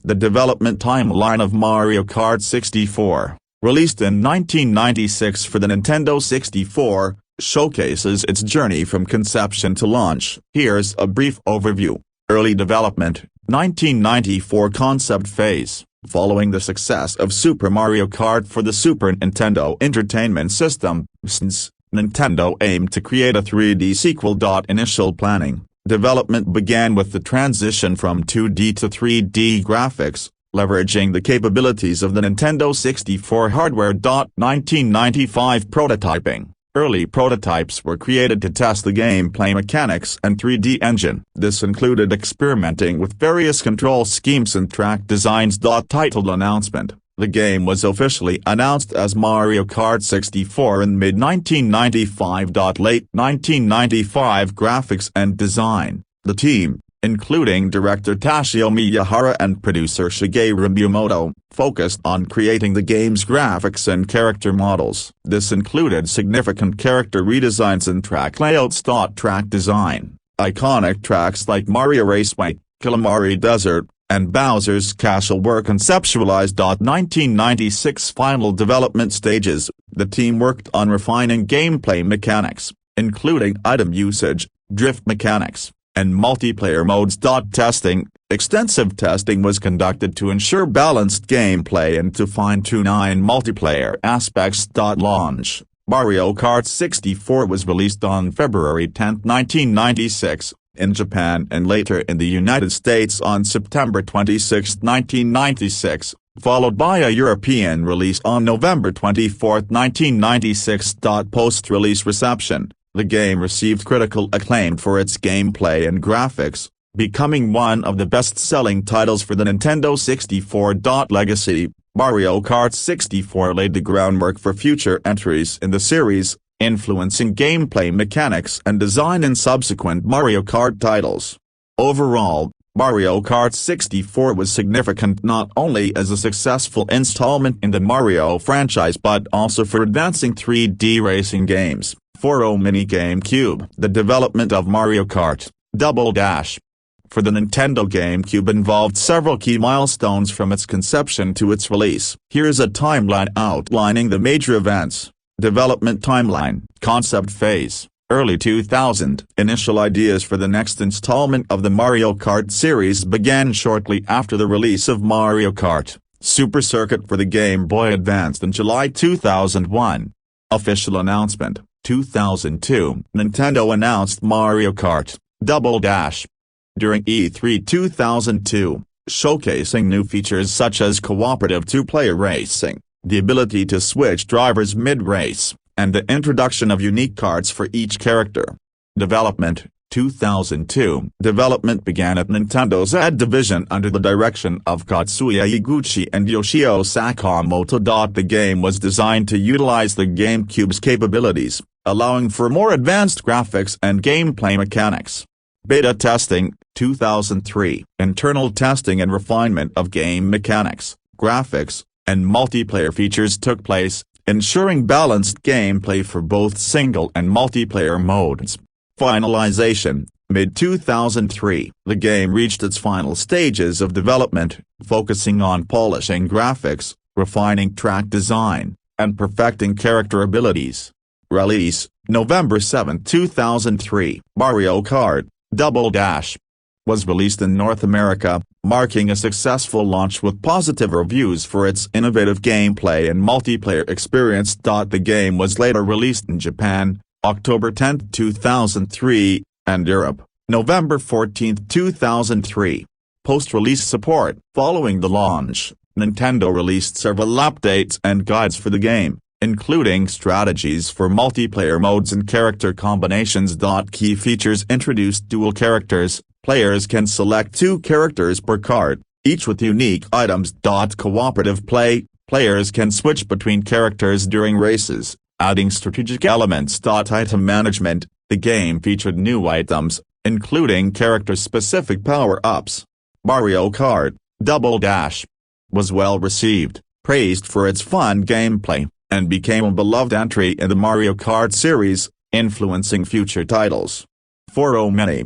The development timeline of Mario Kart 64, released in 1996 for the Nintendo 64, showcases its journey from conception to launch. Here's a brief overview. Early development, 1994 concept phase. Following the success of Super Mario Kart for the Super Nintendo Entertainment System, Nintendo aimed to create a 3D sequel. Initial planning. Development began with the transition from 2D to 3D graphics, leveraging the capabilities of the Nintendo 64 hardware. 1995 prototyping. Early prototypes were created to test the gameplay mechanics and 3D engine. This included experimenting with various control schemes and track designs. Titled announcement. The game was officially announced as Mario Kart 64 in mid-1995. Late 1995 graphics and design. The team, including director Toshio Miyahara and producer Shigeru Miyamoto, focused on creating the game's graphics and character models. This included significant character redesigns and track layouts. Track design. Iconic tracks like Mario Raceway, Kalimari Desert, and Bowser's Castle were conceptualized. 1996 final development stages. The team worked on refining gameplay mechanics, including item usage, drift mechanics, and multiplayer modes. Extensive testing was conducted to ensure balanced gameplay and to fine-tune multiplayer aspects. Launch. Mario Kart 64 was released on February 10, 1996, in Japan and later in the United States on September 26, 1996, followed by a European release on November 24, 1996. Post-release reception. The game received critical acclaim for its gameplay and graphics, becoming one of the best-selling titles for the Nintendo 64. Legacy. Mario Kart 64 laid the groundwork for future entries in the series, influencing gameplay mechanics and design in subsequent Mario Kart titles. Overall, Mario Kart 64 was significant not only as a successful installment in the Mario franchise but also for advancing 3D racing games. 4 Mini GameCube. The development of Mario Kart Double Dash for the Nintendo GameCube involved several key milestones from its conception to its release. Here's a timeline outlining the major events. Development timeline. Concept phase. Early 2000. Initial ideas for the next installment of the Mario Kart series began shortly after the release of Mario Kart Super Circuit for the Game Boy Advance in July 2001. Official announcement. 2002. Nintendo announced Mario Kart Double Dash during E3 2002, showcasing new features such as cooperative two-player racing, the ability to switch drivers mid-race, and the introduction of unique cards for each character. Development. 2002. Development began at Nintendo's Z division under the direction of Katsuya Iguchi and Yoshio Sakamoto. The game was designed to utilize the GameCube's capabilities, allowing for more advanced graphics and gameplay mechanics. Beta testing. 2003. Internal testing and refinement of game mechanics, graphics, and multiplayer features took place, ensuring balanced gameplay for both single and multiplayer modes. Finalization. Mid-2003. The game reached its final stages of development, focusing on polishing graphics, refining track design, and perfecting character abilities. Release. November 7, 2003. Mario Kart Double Dash was released in North America, marking a successful launch with positive reviews for its innovative gameplay and multiplayer experience. The game was later released in Japan, October 10, 2003, and Europe, November 14, 2003. Post-release support. Following the launch, Nintendo released several updates and guides for the game, including strategies for multiplayer modes and character combinations. Key features introduced dual characters. Players can select 2 characters per card, each with unique items. Cooperative play. Players can switch between characters during races, adding strategic elements. Item management. The game featured new items, including character-specific power-ups. Mario Kart Double Dash was well received, praised for its fun gameplay, and became a beloved entry in the Mario Kart series, influencing future titles. 4 Mini